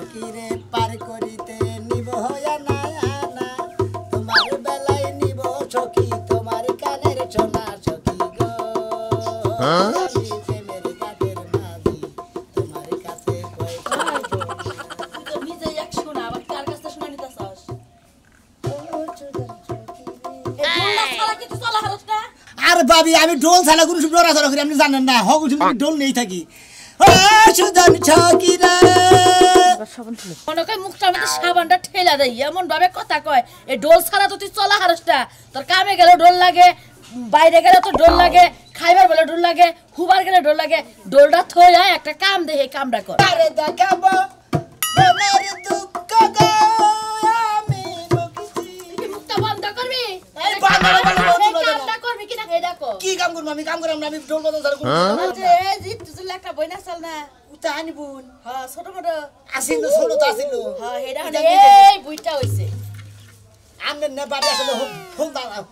সখীরে পার করিতে নিব হয়া না আনা তোমার বেলায় নিব সখী তোমার কানের ছোনা সখী গো আমি প্রেমের কাদের মাঝি তোমার কাছে তো নিজে এক শোনা আবার কার কাছে শোনা নিতাছস আর ভাবি আমি ঢোল ছাড়া কোনো শুভ রাখা করি আপনি জানেন না হক ঢোল নেই থাকি ও সুজন সখীরা মনে কয় মুখটা মধ্যে সাবানটা ঠেলা দেয় এমন ভাবে কথা কয় এই ঢোল ছাড়া তো তুই চলা হারসটা তোর কামে গেলে ঢোল লাগে বাইরে গেলে তো ঢোল লাগে খাইবার বলে ঢোল লাগে হুবার গেলে ঢোল লাগে ঢোলটা থইয়া একটা কাম দে এই কামটা কর আরে দেখাবো মনের দুঃখ গো আমি বকিছি মুখটা বন্ধ করবি এই কামটা করবি কিনা হে দেখো কি কাম করব আমি কাম করাম না আমি ঢোল বাজান ছাড়া করব যে জি তুই লেখা বই না চল না উতা আনি বোন হ্যাঁ ছোট মোটো আসিল ছোট তো আসিল হ্যাঁ হেডা এই বুইটা হইছে আমনে নেবারে আসলে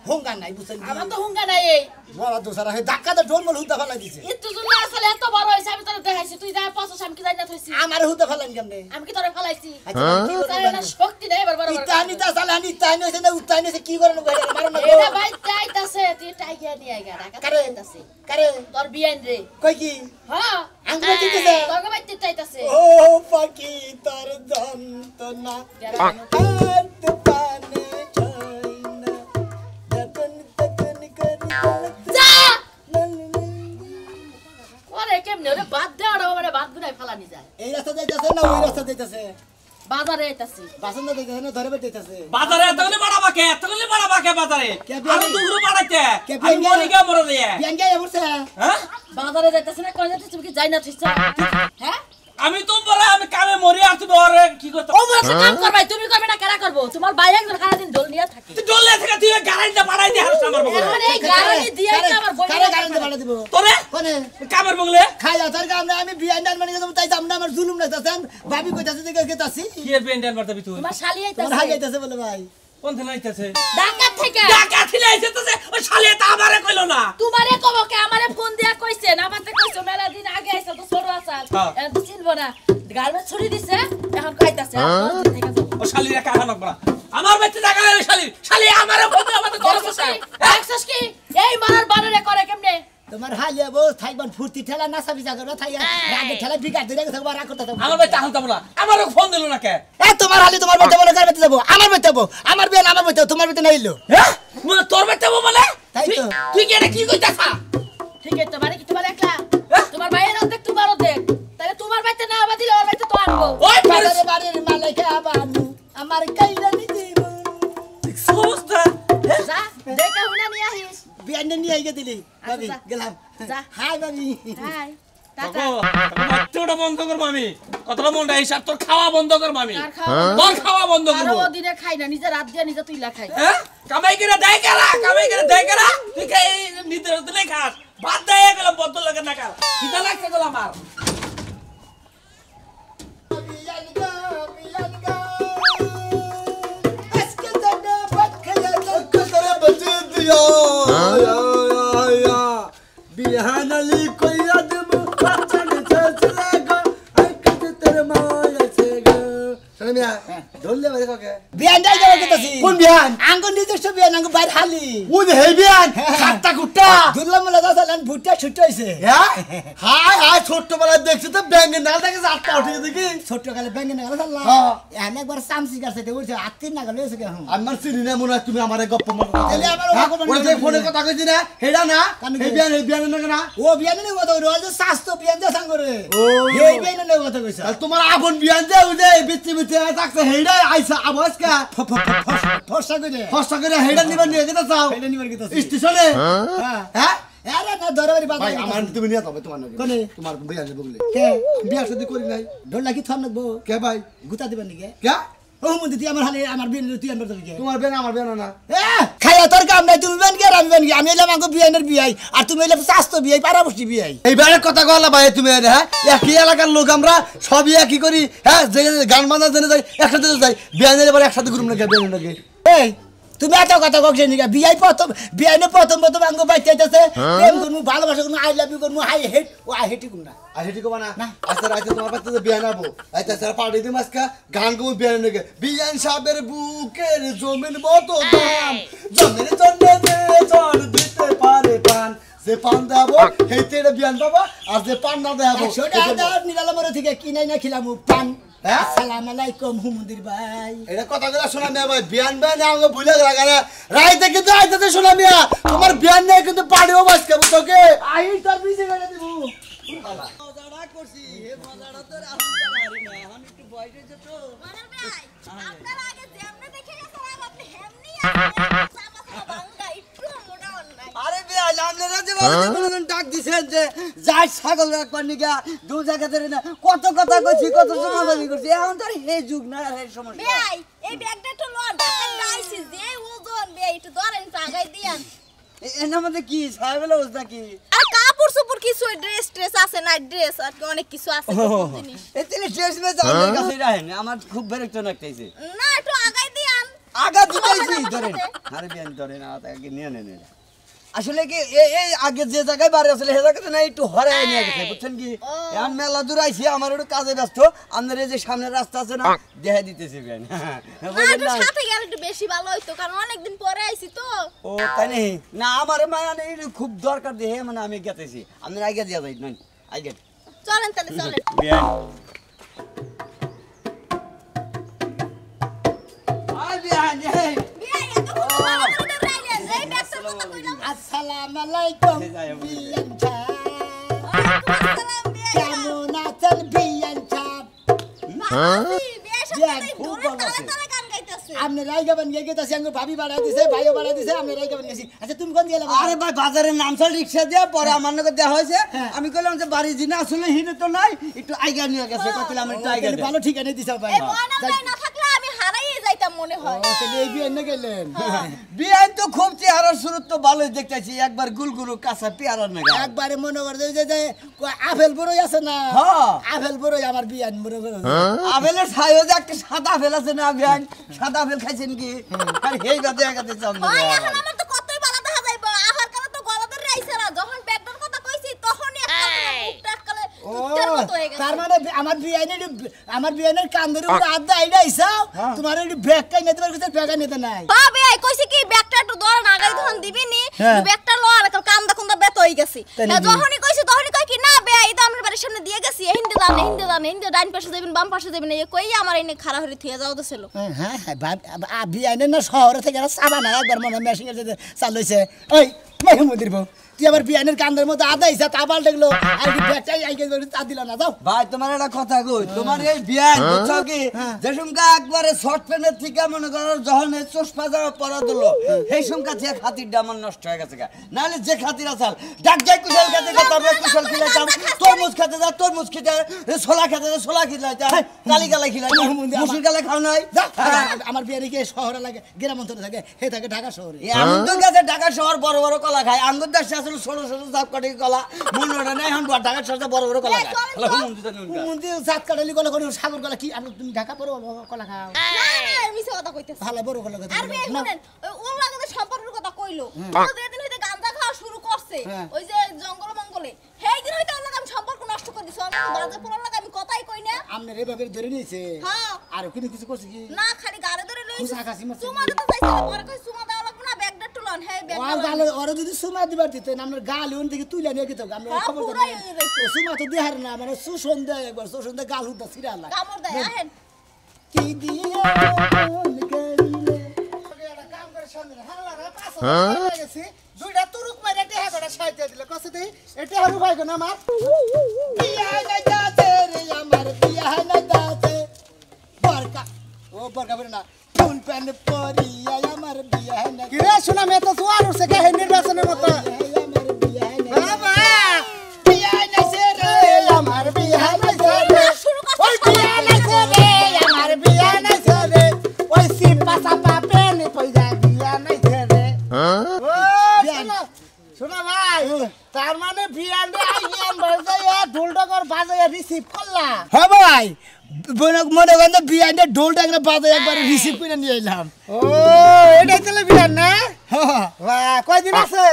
হোঙ্গা নাই বুঝছেন আমার তো হুঙ্গা নাই এই বড় দোসারা হে ধাক্কাতে ঢোল মল হুদা ফেলা দিছে এত জুল্লা আসলে এত বড় হইছে আমি তোরে দেখাইছি তুই যাই পাছস আমি কি জানি না থইছি আমার হুদা ফেলান কেমনে আমি কি তোরে ফলাইছি আচ্ছা কি তাই করব না শক্তি নাই বড় বড় ইতানি তা সালানি তাইনি হইছে না উতাইনি হইছে কি করন গো মারো না এটা ভাই তাইতাছে তুই টাইগিয়া নিয়ে আইগা ঢাকা তাইতাছে কারে তোর বিয়ান রে কই কি হ্যাঁ আঙ্গুল দিতেছে তোকে ভাই তাইতাছে ও পাখি তোর যন্ত্রণা হাত পানে ছয়না যতন ততন করি যা ওরে কেমনে ওরে বাদ দে ওরে মানে বাদ গুনাই ফলানি যায় এই রাস্তা যাইতাছে না ওই রাস্তা যাইতাছে বাজারে আইতাছি বাসন যাইতাছে না ধরে যাইতাছে বাজারে তগলে বাড়াবা কে বাজারে কে আর দুগুরু বাড়াইতে কে আমি মরি গে মরে দিয়ে বিয়ান গায় বলছে হ্যাঁ বাজারে যাইতাছি না কই যাইতাছি তুমি কি যাই না থইছ হ্যাঁ আমি তো বড় আমি কামে মরি আর তুমি ওরে কি করতে ও মনে কাম করবাই তুমি করবে না কারা করব তোমার ভাই একজন সারা দিন ঢোল নিয়ে থাকে তুই ডলে থেকে তুই গাড়িতে বাড়াই দে আর আমার বগলে এখন এই গাড়ি দিয়ে আমার বই কারে গাড়িতে বাড়া দিব তোরে কোনে কামের বগলে খাই আতার কাম না আমি বিয়ান ডান মানে তাই আমরা আমার জুলুম লাগতাছেন ভাবি কইতাছে যে কেতাছি কি এর পেন্ডাল মারতে তুই তোমার শালি তোমার হাই আইতাছে যাইতাছে বলে ভাই কোন দিন আইতাছে ঢাকা থেকে টাকা ছিলে আইতাছে ওই শালে তা আমারে কইলো না তোমারে কব কে আমারে ফোন দিয়া কইছেন আমাতে কইছো মেলা দিন আগে আইছা তো ছোট আসাল হ্যাঁ। তো চিনবো না গালমে ছুরি দিছে এখন কইতাছে ও শালিরা কাহা লাগবা আমার বাইতে টাকা লাগে শালি আমারে বন্ধু আমাদের দরকার একশস কি এই মারার বানরে করে কেমনে তোমার হালিয়া বউ থাইবান ফুর্তি ঠেলা নাচা বিচা করো থাইয়া রাগে ঠেলা বিকার দিলে থাকবা রাগ করতে থাকবা আমার বাইতে হালতা বলা আমারও ফোন দিল না কে এ তোমার হালি তোমার বাইতে বলে কার বাইতে যাবো আমার বাইতে যাবো আমার বিয়ান আমার বাইতে তোমার বাইতে নাইলো হ্যাঁ মানে তোর বাইতে মানে তাই তো। তুই কি এটা কি কইতাছা ঠিক আছে তোমারে কি তোমার একলা তোমার ভাইয়ের অর্ধেক তোমার অর্ধেক তাহলে তোমার বাইতে না আবা দিলে ওর বাইতে তো আনবো ওই বাজারে বাড়ির মালাইকা বানু আমার কাইলা নি দিব সমস্ত যা দেখা হুনা নিয়ে আহিস বিয়ান নিয়ে আইগে দিলি ভাবি যা। গেলাম যা। হাই ভাবি হাই টাটা বাচ্চাটা বন্ধ করবো আমি কতটা মনটা হিসাব তোর খাওয়া বন্ধ করবো আমি আর খাওয়া তোর খাওয়া বন্ধ আরো করবো ওদিনে খাই না নিজে রাত দিয়ে নিজে তুইলা খাই হ্যাঁ কামাই করে দেয় কেরা তুই খাই নিতে দিলে খাস বাদ দেয় গেলাম বন্ধ লাগে না কার কিতা লাগছে গেল আমার বিয়ান গো বিয়ান গো আজকে দাদা বাত খায়া कतरे बचे दिया या बिहान अली कोई आदम चल चलेगा अकत तेरे माया से गो सनमिया ढोलले बारे का বিয়ান যাই যাবে কেতাছি কোন বিয়ান আঙ্গ নিজস্ব বিয়ান আঙ্গ বাইর হালি वो हे बियान खाट्टा कुट्टा দুর্লভ মেলা দাসালান ভুট্টা ছুটে হইছে हाय हाय छोटो वाला देखते तो बैंग नाल तक आटा उठे देखी ছোট কালে ব্যাঙ্গে না গেল সাল্লাহ হ্যাঁ। আমি একবার সামসি গাছে তে উঠছে আত্তির না গেল এসে কে হুম আমার সিনে মনে তুমি আমারে গপ্প মারো তাহলে আমার গপ্প মারো। ওরে ফোনে কথা কইছি না হেডা না কানে হে বিয়ান না না ও বিয়ান নে কথা রোজ স্বাস্থ্য বিয়ান দে সাঙ্গরে ও। এই বিয়ান নে কথা কইছা আর তোমার আপন বিয়ান দে ওই যে বিচ্ছি বিচ্ছি থাকছে হেডা আইসা আবাস কা ফর্সা কইলে ফসা করে হেডা নিবা নিয়ে গেতা চাও এটা নিবার কেতাছি স্টেশনে হ্যাঁ হ্যাঁ আরে না ধরবারি বাবা ভাই আমার তুমি নিয়ে যাবে তোমার নাকি কোনে? তোমার বিয়ান বগলে কে বিয়া শাদি করি নাই ঢোল লাগি থন নবো কে ভাই গুতা দিবেন নিকে কে ও মন্দি তুই আমার হালে আমার বিয়ান তুই আনবার দিকে তোমার বিয়ান আমার বিয়ান না খায়া তোর কাম নাই তুমি বেন কে আমি বেন কি আমি এলাম আঙ্গ বিয়ানের বিয়াই আর তুমি এলাম স্বাস্থ্য বিয়াই পারাবস্তি বিয়াই এইবারে কথা কলা ভাই তুমি হ্যাঁ একই এলাকার লোক আমরা সবই একই করি হ্যাঁ যে গান বাজনা জেনে যাই একসাথে যাই বিয়ানের এবার একসাথে ঘুরুম না বিয়ানের নাকি এই তুমি এত কথা কইছ নি বিয়াই প্রথম আঙ্গ বাইতে আইতাছে প্রেম করমু ভালোবাসা করমু আই লাভ ইউ করমু হাই হেট ও আই হেট করমু আর হেটি কবা না আচ্ছা রাইতে তোমার বাড়িতে বিয়া নাবো আইতা স্যার পার্টি দিম আজকে গান গো বিয়া নাগে বিয়ান সাহেবের বুকের জমিন মত দাম জমির জন্য যে চর দিতে পারে পান যে পান দেবো হেতে বিয়ান বাবা আর যে পান না দেবো সোডা নিরালামর থেকে কিনাই না খিলামু পান আসসালামু আলাইকুম হুমুদির ভাই এটা কথা কইলা শোনা মিয়া ভাই বিয়ান ভাই না আমাকে ভুলে গেলা না রাইতে কিন্তু আইতাতে শোনা মিয়া তোমার বিয়ান নাই কিন্তু পাড়িও বাজকে তোকে আই তোর বিজে করে দেব মজাটা করছি হে মজাটা তো রাহুল পারি না এখন একটু বয়স হয়েছে তো মনের ভাই আপনার আগে যেমনে দেখে গেছেন আপনি হেমনি সামা বাঙ্গা একটু মোটা অন্যায় আরে ভাই আপনারা যে বলেন ডাক দিছেন যে যাই ছাগল রাখবার নিগা দু জায়গা ধরে না কত কথা কইছি কত সমাধান করছি এখন তো আর হে যুগ না আর হে সমস্যা ভাই এই ব্যাগটা একটু লন ঢাকা গাইছি যে ওজন ভাই একটু ধরেন টাকাই দিয়ান এর মধ্যে কি সাহেবের অবস্থা কি আর কাপড় সুপুর কিছু ড্রেস আছে না ড্রেস আর কি অনেক কিছু আছে জিনিস এই তিন স্টেজ মে যাওয়ার কাছে রাখেন আমার খুব বিরক্ত লাগতেছে না একটু আগাই দিয়ান আগা দিতেছি ধরেন আরে বিয়ান ধরেন আগে নিয়ে নেন আসলে কি এই আগে যে জায়গায় বাড়ি আসলে সে জায়গাতে না একটু হরাই নিয়ে গেছে বুঝছেন কি এখন মেলা দূর আইছি আমার একটু কাজে ব্যস্ত আপনার এই যে সামনের রাস্তা আছে না দেখা দিতেছি বিয়ান না একটু সাথে গেলে একটু বেশি ভালো হইতো কারণ অনেকদিন পরে আইছি তো ও তাই নেই না আমার মায়া নেই খুব দরকার দেহে মানে আমি গেতেছি আপনার আগে দিয়া যাই নয় আগে চলেন তাহলে চলেন বিয়ান আই বিয়ান এই ভাই এত কথা ভালো করে রাইলেন এই ব্যাগটার কথা কইলাম আসসালামু আলাইকুম বিয়ান আসসালাম ভাই কেমন আছেন বিয়ান খুব ভালো আছে গান গাইতাছে আপনি রাইগাবেন গেতাছি আঙ্গ ভাবি বাড়া দিছে ভাইও বাড়া দিছে আপনি রাইগাবেন গেছি আচ্ছা তুমি কোন গেলে আরে ভাই বাজারের নামসাল রিকশা দিয়ে পরে আমার নাকি দেওয়া হয়েছে আমি কইলাম যে বাড়ি জিনা আসলে হিনে তো নাই একটু আইগা নিয়ে গেছে কইলাম একটু আইগা দে ভালো ঠিকানা দিছো ভাই এই ময়না ভাই না থাকলে আমি হারাইয়ে যাইতাম মনে হয় ও তাহলে এই বিয়ে না গেলেন বিয়ান তো খুব চেহারার শুরু তো ভালোই দেখতেছি একবার গুলগুলু কাঁচা পেয়ারা নাগা একবারে মনে করে যে আপেল বড়ই আছে না হ্যাঁ। আপেল বড়ই আমার বিয়ান মনে করে আপেলের ছাইও যে একটা সাদা আপেল আছে না বিয়ান সাদা আপেল খাইছেন কি আর হেই বাদে আগাতে চান না ওই এখন আমার তো কতই ভালো দেখা যাইবো আহার কালে তো গলা ধরে রাইছে না যখন ব্যাগটার কথা কইছি তখনই একটা মুখটা কালে দুধের মতো হয়ে গেছে তার মানে আমার বিয়ানের কান্দের উপর আদা আইডা আইসাও তোমার এই ব্যাগ কাই নিতে পারছিস ব্যাগ নিতে নাই বাবে কইছি কি ব্যাগটা একটু ধরে নাগাই ধন দিবিনি ব্যাগটা লো আর কান্দা কুন্দা বেত হই গেছে না যখনই কইছি তখনই কই কি না বে এই তো আমার বাড়ির সামনে দিয়ে গেছি হিন্দে ডান পাশে যাবেন বাম পাশে যাবেন এই কই আমার এনে খাড়া হয়ে থিয়া যাও দছিল হ্যাঁ বিয়ানের না শহরে থেকে সাবা না একবার মনে মেশিন এর চাল হইছে ওই মাহমুদির বউ তুই আমার বিয়ানের কান্দের মধ্যে আদা আইসা তা পাল্টে গেলো আর ব্যাগটাই আইকে তা দিল না যাও ভাই তোমার একটা কথা কই তোমার এই বিয়ান বুঝছো কি যে সুমকা একবারে শর্ট প্যান্টের থেকে মনে করো যখন এই চশমা যাওয়া পরা দিল সেই সুমকা যে খাতিরটা আমার নষ্ট হয়ে গেছে নাহলে যে খাতির আসাল ডাক যাই কুশল খেতে তবে কুশল খিলাইতাম তরমুজ খেতে যা তরমুজ খেতে ছোলা খেতে ছোলা খিলাইতাম কালি গালাই খিলাইতাম মুসুর গালাই খাও নাই আমার বিয়ানে গিয়ে শহরে লাগে গ্রাম অঞ্চলে থাকে হে থাকে ঢাকা শহরে এমন তো গেছে ঢাকা শহর বড় বড় কলা খায় আঙ্গুর দেশে আসলে ছোট ছোট চাপ কাটি কলা মনে ওটা নেই এখন ঢাকা শহরে বড় বড় কলা খায় মন্দির জাত কাটালি গলা করে সাগর গলা কি আমি তুমি ঢাকা পড়ো কলা খাও না মিছে কথা কইতেছ ভালো বড় গলা আর বে শুনেন ওর লাগে তো সম্পর্কের কথা কইলো ও যেদিন হইতে গাঁজা খাওয়া শুরু করছে ওই যে জঙ্গল মঙ্গলে সেই দিন হইতে ওর লাগে আমি সম্পর্ক নষ্ট করে দিছি আমি বাজে পোলার লাগে আমি কথাই কই না আমনে রে বাবের ধরে নিয়েছে হ্যাঁ আর কিন্তু কিছু করছে কি না খালি গাড়ি ধরে লইছি খুশাখাসি মারছে। সুমা দিতে চাইছিল পরে কই সুমা দাও লাগবে না ব্যাগটা তুলন হে ব্যাগ আর গালে ওরে যদি সুমা দিবার দিতে আমরা গাল ওন থেকে তুইলা নিয়ে গেতো আমরা হ্যাঁ, খবর পুরাই দিই হয়ে যাইতো। সুমা তো দেহার না মানে সুসন দেয় একবার সুসন দেয় গাল হুদা সিরালা কামড় দেয় আহেন কি দিয়ে মন করিলে এটা কাম করে সামনে হালা রে পাছো হয়ে গেছে দুইটা তুরুক মাইরা টেহা করে সাইতে দিলে কসে দেই এটা হারু ভাই গো না আমার বিয়া নাই দাতে রে আমার বিয়া নাই দাতে বরকা ও বরকা বলে না ফুল প্যান্ট পরিয়া আমার বিয়া নাই কি রে শোনা মে তো সুয়ার উঠছে কে নির্বাচনের মতো আমার বিয়া নাই বাবা বিয়া নাই সে রে আমার বিয়া নাই সে রে ওই বিয়া নাই সে রে আমার বিয়া নাই সে রে ওই সিপা সাপা পেনে পয়সা বিয়া নাই সে রে শোনা ভাই তার মানে বিয়ানে আইয়ান বাজাইয়া ঢোলডগর বাজাইয়া রিসিভ করলা হ্যাঁ ভাই মনে করেন বিয়ানটা ঢোলটা একটা বাজে একবার রিসিভ করে নিয়ে এলাম। ও এটাই তাহলে বিয়ান না? হ্যাঁ বাহ, কয়দিন আছে?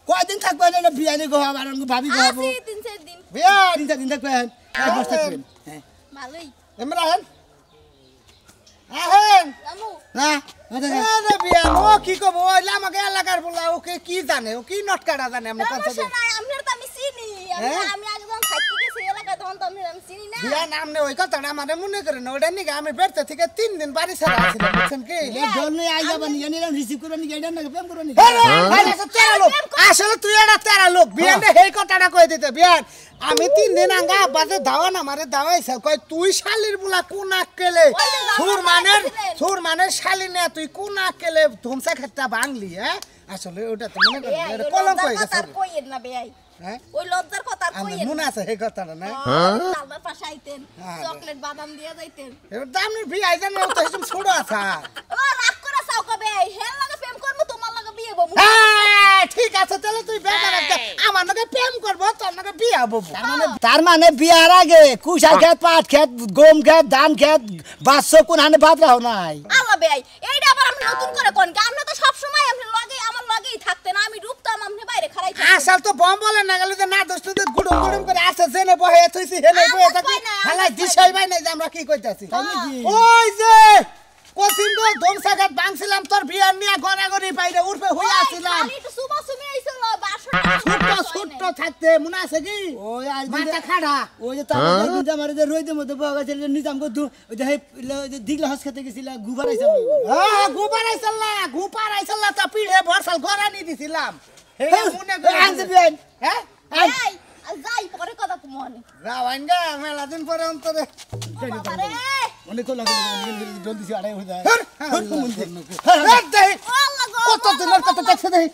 কয়দিন থাকবেন এটা বিয়ানি গোহাব আর ভাবি গোহাবো আসি 3-4 দিন বিয়ান দিন থাকবেন এক মাস থাকবেন। হ্যাঁ ভালোই ইমরান আহেন জামু না আরে বিয়ান ও কি কব ওইলা আমাকে এলাকার বলা ওকে কি জানে ও কি নটকাটা জানে আমরা সমস্যা পঞ্চায়েত নাই আপনার তো আমি চিনি আমি আগে যখন থাকতে গেছি এলাকায় তখন তো আমি চিনি না বিয়ান আমনে ওই কথাটা আমারে মনে করে না ওটা নিকে আমি বেরতে থেকে 3 দিন বাড়ি ছাড়া আছিলাম বুঝছেন কি এই ঢোল নিয়ে আই যাবেন নিয়ে নিলাম রিসিভ করে নিয়ে এটা না প্রেম করে নিয়ে আসলে তুই এটা তেরা লোক বিয়ান এই কথাটা কই দিতে বিয়ান আমি 3 দিন আঙ্গা বাজে দাওয়া না মারে দাওয়াইছে কই তুই শালির বুলা কোন আকেলে সুর মানের শালি না তুই কোন আকেলে ধুমসা খেতা বাংলি হ্যাঁ আসলে ওটা তো মনে করে এটা কলঙ্ক হয়ে গেছে কইেন না বেয়াই হ্যাঁ ওই লজ্জার কথা আমার কইেন মনে আছে এই কথাটা না তালবার পাশে আইতেন চকলেট বাদাম দিয়ে যাইতেন এবার দামনি ভি আইজান না তো হিসেব ছোট আছে ও রাগ করে চাও কবে হেল লাগে প্রেম করব তোমার লাগে বিয়ে বমু হ্যাঁ ঠিক আছে তাহলে তুই বেকার একটা আমার লগে প্রেম করব তোর লগে বিয়া ববু তার মানে বিয়ার আগে কুশাল খেত পাট খেত গম খেত ধান খেত বাচ্চ কোন হানে বাদ রাও নাই আল্লাহ বেয়াই এইটা আবার আপনি নতুন করে কোন আপনি তো সব সময় আপনি লগে আমার লগেই থাকতেন আমি রূপতাম আপনি বাইরে খাড়াই আসল তো বম বলে না গেল যে না দোস্তদের গুড়ুম গুড়ুম করে আছে জেনে বহে থইছি হেনে বহে থাকি হালাই দিশাই ভাই নাই যে আমরা কি কইতাছি ওই যে কোসিন তো ধমসাঘাত ভাঙছিলাম তোর বিয়ার নিয়া গড়াগড়ি বাইরে উঠবে হইয়া আসছিলাম খালি একটু সুবা সুমি আইছিল ছোট্ট থাকতে মনে আছে কি ওই আজ মাথা খাড়া ওই যে তার দিন আমার যে রইতে মধ্যে বগা ছিল নিজাম কো ওই যে দিগলা হাস খেতে গেছিল গুবার আইছিল হ্যাঁ গুপার আইছলা তা পিড়ে ভরসাল গড়ানি দিছিলাম হে মনে করে আনছে বিয়ান হ্যাঁ এই যাই পরে কথা মনে রাওয়াঙ্গা মেলা দিন পরে অন্তরে বাবা রে অনেক তো লাগে জল দিছি আড়াই হয়ে যায় কত দিনের কত দেখছে দেই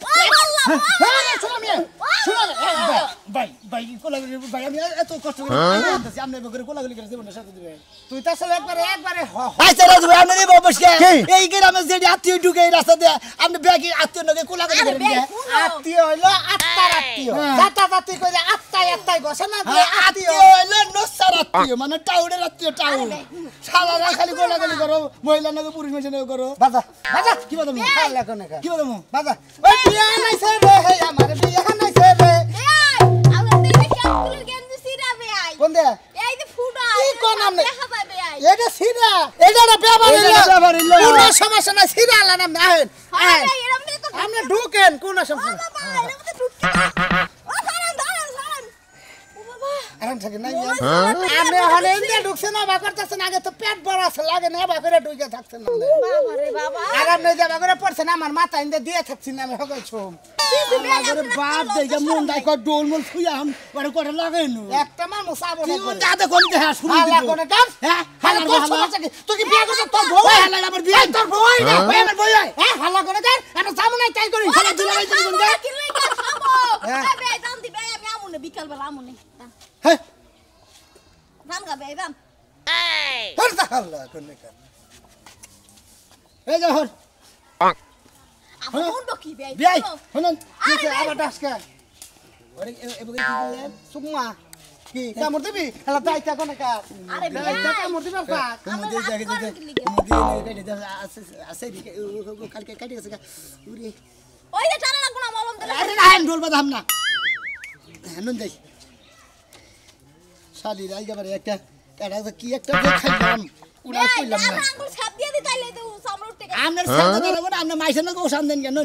ভাই ভাই কোলাগুলি ভাই আমি এত কষ্ট করে আনতেছি আপনি বকরে কোলাগুলি করে জীবনের সাথে দিবেন তুই তো আসলে একবারে আচ্ছা রাজু ভাই আপনি নিব বসকে এই গ্রামে যেটি আত্মীয় ঢুকে এই রাস্তা দিয়ে আপনি ব্যাগি আত্মীয় নগে কোলাগুলি করে নিয়ে আত্মীয় হইলো আত্মার আত্মীয় জাতি করে আত্মাই গছে না আত্মীয় হইলো নসার আত্মীয় মানে টাউনের আত্মীয় টাউন শালারা খালি কোলাগুলি করো মহিলা নগে পুরুষ মেশে নগে করো বাজা কি বলতো কি বলতো বাজা ওই বিয়া নাইছে রে হে আমার বিয়া নাইছে রে কোন দে কি কোন নাম এটা সিরা এটা না ব্যাপার হইলো কোন সমস্যা না সিরা আলা নাম না আমরা ঢুকেন কোন সমস্যা আরাম থাকে না আমি হলে ইন্ডিয়া ঢুকছে না বা করতেছেন আগে তো পেট বড় আছে লাগে না বা করে ঢুকে থাকছেন না আরাম নেই যাবা করে পড়ছে না আমার মাথা ইন্দে দিয়ে থাকছি না আমি হগল ছুম আমাদের বাপ দেখে মন দাই কর ডোল মল ফুয়া আম করে করে লাগাইনো একটা মানুষ আবো না কি দাদা কোন দেহা শুনি হালা কোনে কাম হ্যাঁ হালা হালা তোর হালা সমস্যা কি তুই কি বিয়া করছিস তোর বউ হালা আমার বিয়ে তোর বউ না ওই আমার বউ হ্যাঁ হালা কোনে কাম আমি জামু নাই তাই করি হালা দিলা নাই কোন দে বিকাল বেলা আমনে হ্যাঁ রাম গা বেদাম হর দা হালা কোনে কাম এই যে হর আপন বকি বে বিয়াই শুনুন কি আবার ডাসকা ওরে এবগে কি বললেন সুম্মা কি কামড় দিবি হালা দাইতা কোনে কাম আরে দাইতা কামড় দিবি পা তোমাদের জায়গা দিতে তোমাদের কাটে আছে আছে কালকে কাটে গেছে উরে ওই যে টানা লাগবো না মলম দিলে আরে না ঢোল বাদাম না নুন দেই শালি রাই গাবারে একটা কাটা কি একটা খাইলাম উড়া কইলাম না আঙ্গুল ছাপ দিয়ে দি তাইলে তো সামনে উঠতে গেছে আমনের সাথে ধরব না আমনে মাইছে না গো সান দেন কেন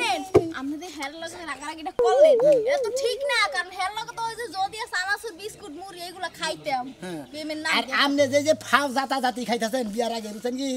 নেন আমাদের হেয়ার লগে রাগারাগিটা করলেন এটা তো ঠিক না কারণ হেয়ার লগে তো ওই যে যদি সানাসুর বিস্কুট মুড়ি এগুলা খাইতাম বেমেন না আর আমনে যে ফাও জাতা জাতি খাইতাছেন বিয়ার আগে রুছেন কি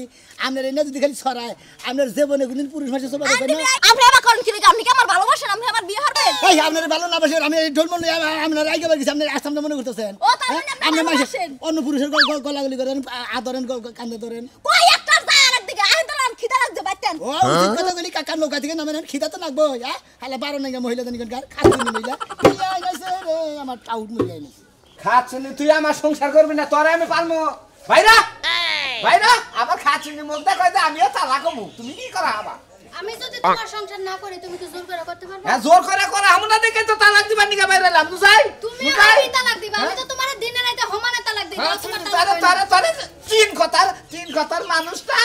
আমনের এনে যদি খালি ছড়ায় আমনের জীবনে কোনদিন পুরুষ মাসে সবাই দেখেন না আপনি আমার কোন কি আপনি কি আমার ভালোবাসেন আপনি আমার বিয়ে করবেন এই আমনের ভালো না বাসেন আমি ঢোল মন আমনের আগে বাকি আমনের আসামনে মনে করতেছেন ও তার মানে আপনি আমনে মাসে ভালোবাসেন অন্য পুরুষের গলাগলি করেন আদরেন কান্দে ধরেন কই একটা যায় আরেকদিকে আইন তো খিদা লাগছে বাইতেন ও উচিত কথা বলি কাকার নৌকা থেকে নামেন খিদা তো লাগবো হ্যাঁ হালা 12 নাকি মহিলা জানি কোন কার খাচ্ছি মহিলা বিয়া গেছে রে আমার টাউট মহিলা নি খাচ্ছিনি তুই আমার সংসার করবি না তোরা আমি পারবো ভাইরা ভাইরা আমার খাচ্ছিনি মুখ দেখা যায় আমিও তালাক হবো তুমি কি করা আবার আমি যদি তোমার সংসার না করি তুমি কি জোর করে করতে পারবে হ্যাঁ জোর করে আমরা দেখে তো তালাক দিবার নিকা বাইরে লাম তুই যাই তুমি আমি তালাক দিবা আমি তো তোমার দিনে রাতে সমানে তালাক দিই দাও তোমার তারে তিন কথার মানুষটা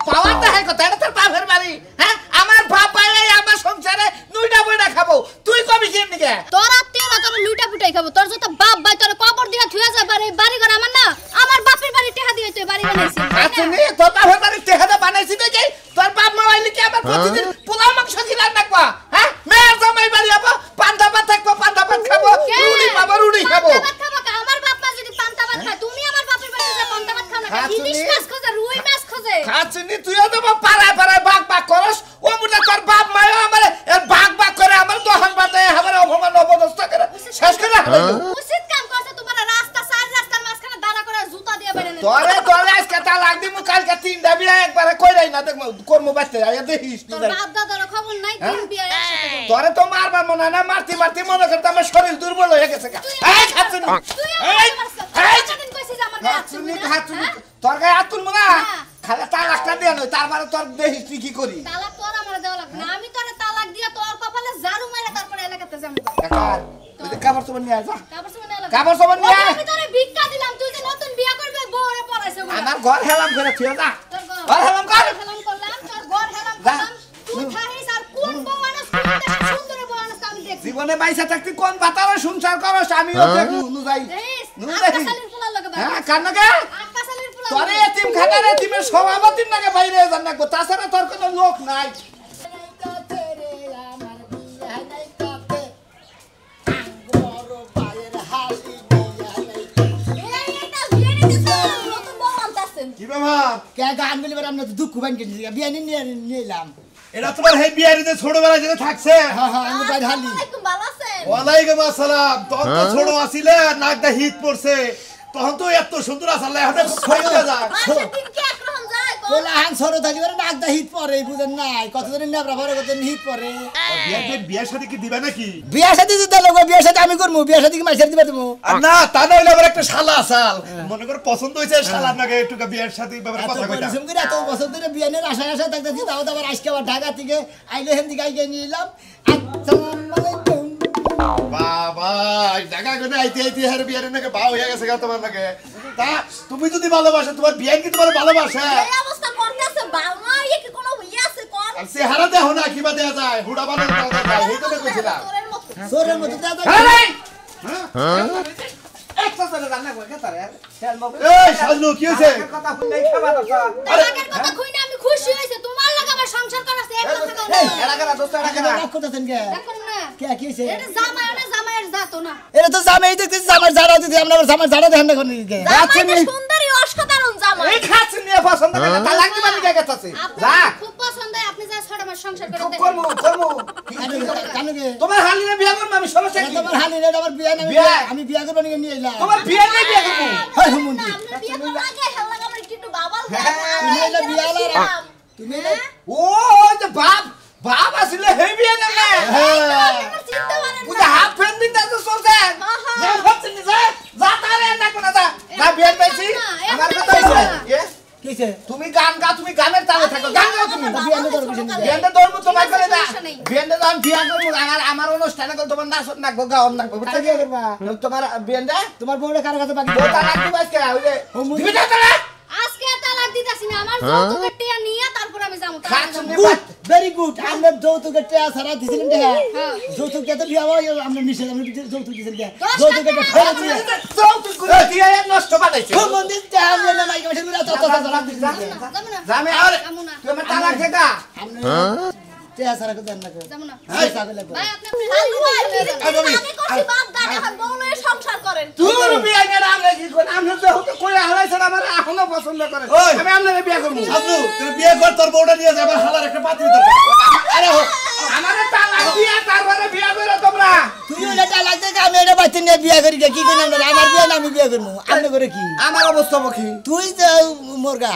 পাওয়ার দেখায় কথা এটা তোর বাপের বাড়ি হ্যাঁ আমার বাপ পাইলে আমার সংসারে নুইটা বইটা খাবো তুই কবি কেমনি কে তোর আত্মীয় না তোর লুইটা পুটাই খাবো তোর যত বাপ ভাই তোর কবর দিয়া থুয়া যা বাড়ি ঘর আমার না আমার বাপের বাড়ি টেহা দিয়ে তুই বাড়ি বানাইছিস আচ্ছা নে তোর বাপের বাড়ি টেহাটা বানাইছি দেখে তোর বাপ মা হইলে কি আমার প্রতিদিন পোলাও মাংস কিলার রাখবা হ্যাঁ মেয়ের জামাই বাড়ি যাবো পান্তা ভাত থাকবো পান্তা ভাত খাবো রুটি পাবো রুটি খাবো আমার বাপ মা যদি পান্তা ভাত খায় তুমি আমার বাপের বাড়িতে যা পান্তা ভাত খাও না ইলিশ মাছ খোঁজে রুই মাছ খোঁজে খাচ্ছিনি তুইও তো পাড়ায় পাড়ায় বাঘ করস ও মুটা তোর বাপ মাও আমার বাঘ করে আমার দহন বাতে আমার অপমান অবদস্ত করে শেষ করে উচিত কাম করছে তোমার রাস্তার মাঝখানে দাঁড়া করে জুতা দিয়ে বেরে নে তোরে আজকে তা লাগদি মু কালকে তিনটা বিয়া একবারে কইরাই না দেখো কর্ম বাচ্চা আয়া দেখিস তোর বাপ দাদার খবর নাই তিন বিয়া একসাথে তোরে তো মারবার মনে না মারতি মনে করতে আমার শরীর দুর্বল হয়ে গেছে এই খাচ্ছিনি দিন কইছিস আমার খাচ্ছিনি তোর গায়ে হাত তুলবো না খালি তালাকটা দিয়ে নয় তারপরে তোর দেখিস তুই কি করি তালাক তোর আমার দেওয়া লাগবে না আমি তোরে তালাক দিয়া তোর কপালে জারু মাইরা তারপরে এলাকাতে যাবো কাপড় চোপড় নিয়ে যা কাপড় চোপড় নিয়ে আমি তোরে ভিক্ষা দিলাম তুই যে নতুন বিয়া করবে বউরে পড়াইছে আমার ঘর হেলাম করে থিয়ে যা ঘর হেলাম কর হেলাম করলাম তোর ঘর হেলাম করলাম তুই থাকিস আর কোন বউ আনস কোন দেশে সুন্দর বউ আনস আমি দেখি জীবনে বাইসা থাকতে কোন বাতারে সংসার করস আমিও দেখু নু যাই নু দেখি আকাশালির ফুলার লাগে হ্যাঁ কান নাকি আকাশালির ফুলার তোরে এতিম খানার এতিমের সভাপতির নাকি বাইরে যান না তাছাড়া তোর কোনো লোক নাই কি ব্যাপার কে গান বলি বের আমরা তো দুঃখ বান কিনছি বিয়া নিয়ে নিলাম এটা তোমার হেই বিয়ারিতে ছোটবেলায় যেটা থাকছে হ্যাঁ আমি বাইরে হালি আলাইকুম ভালো আছেন ওয়ালাইকুম আসসালাম তখন তো ছোট আছিলে নাকটা হিট পড়ছে তখন তো এত সুন্দর আসাল এখন ছয় হয়ে যায় মাসে দিন কি একরকম যায় কোলা হান সরো থাকি বের নাকদা হিট পরে বুঝেন নাই কতদিন নেবরা ভরে কতদিন হিট পরে বিয়ের সাথে কি দিবে নাকি বিয়া সাথে দিতে লোক বিয়া সাথে আমি করবো বিয়া সাথে কি মাইসের দিবে তুমি আর না তা নইলে আবার একটা শালা আসাল মনে করে পছন্দ হয়েছে শালার নাকি একটু বিয়ের সাথে ব্যাপারে কথা কইতা পরিশ্রম করে এত বছর ধরে বিয়া নিয়ে আশা থাকতেছি তাও তো আবার আজকে আবার ঢাকা থেকে আইলে হেন দিকে আইগে নিয়ে এলাম আসসালামু আলাইকুম বাবা ঢাকা করে আইতে হার বিয়ের নাকি বাও হয়ে গেছে তোমার নাকি তা তুমি যদি ভালোবাসো তোমার বিয়ে কি তোমার ভালোবাসে এই অবস্থা করতেছে বাবা এই কি কোনো হইয়া আছে কোন আর চেহারা দেখো না কিবা দেয়া যায় হুড়া বানানো যায় এই তো কইছিলাম তোরের মত সোরের মতো দাদা একটা করে রান্না করে তারে তেল মগ এই সাজলু কি হইছে কথা শুনলেই খাবা দাও তালাকের কথা কই না আমি খুশি হইছে তোমার লাগা আমার সংসার করাছে এক কথা কও না এলাকার দোস্ত এলাকার রাগ করতেছেন কে দেখুন না কে কি হইছে এটা জামাইয়ের জাতো না এটা তো জামাই দেখতেছি জামাই ঝাড়া দিতে আমরা জামাই ঝাড়া দেখেন না কোন দিকে জামাইটা সুন্দরী অসাধারণ জামাই এই খাচ্ছি নিয়ে পছন্দ করে তা লাগবে মানে কে গেছে যা আপনার খুব পছন্দ হয় আপনি যা ছড়া মাস সংসার করে দেখেন করমু কানুকে তোমার হালি না বিয়া করব আমি সমস্যা কি তোমার হালি রে আমার বিয়া না বিয়া? আমি বিয়া করব নিয়ে নিয়ে এলাম তোমার বিয়া নাই বিয়া করব হয় হুমুন্দি আপনি বিয়ে করতে আগে হেলা আমার একটু বাবাল তুমি এলা বিয়া না তুমি এলা ও ওই যে বাপ আসলে হেই বিয়া না না চিন্তা করেন বুঝা হাফ ফ্যান দিন তো চলছে না হচ্ছে নি যা তারে না কোনা যা বিয়া পাইছি আমার কথা হইছে কিছে তুমি গান গা তুমি গানের তালে থাকো গান গাও তুমি বিয়া না করব কিছে বিয়ান্ডে ধর্ম তোমার করে না বিয়ান্ডে দাম বিয়া করব আমার অনুষ্ঠানে করে তোমার নাচ নাচবো গাওন নাচবো বুঝতে বিয়া করবা তোমার বিয়ান্ডে তোমার বউরে কার কাছে বাকি বলতা রাখবি আজকে ওই যে দিবি না তারা আজকে তালাক দিতাছি না আমার যৌতুকের টিয়া নিয়ে তারপর আমি যাবো গুড ভেরি গুড আমরা যৌতুকের টাকা সারা দিছিলেন দেখা যৌতুক কে তো বিয়া হয় আমরা নিষেধ আমরা যৌতুক দিছিলেন দেখা যৌতুকের টাকা ফেলে দিয়ে যৌতুক করে দিয়ে নষ্ট বানাইছে মন্দির টাকা দিয়ে না মাইকে বসে দিলা তত সারা দিছিলেন যাবো না জামে আর যাবো না তুমি তালাক দেখা টাকা সারা কো জান না যাবো না এই সাবে লাগবে ভাই আপনি আমি করছি বাপ দাদা এখন বউ নিয়ে সংসার করেন তুই বিয়া করে আমরা কি করি আমরা যে হতে কই হারাইছ আমার এখনো পছন্দ করে ওই। আমি আপনারে বিয়া করব সাজলু তুই বিয়ে কর তোর বউটা নিয়ে যাবে হালার একটা পাত্রী দরকার আরে আমারে তালাক দিয়া তারপরে বিয়া করে তোমরা তুই ওটা টাকা দে আমি এটা বাচ্চা নিয়ে বিয়া করি কি করি আমরা আমার বিয়া না আমি বিয়া করব আপনি করে কি আমার অবস্থা কি তুই যে মুরগা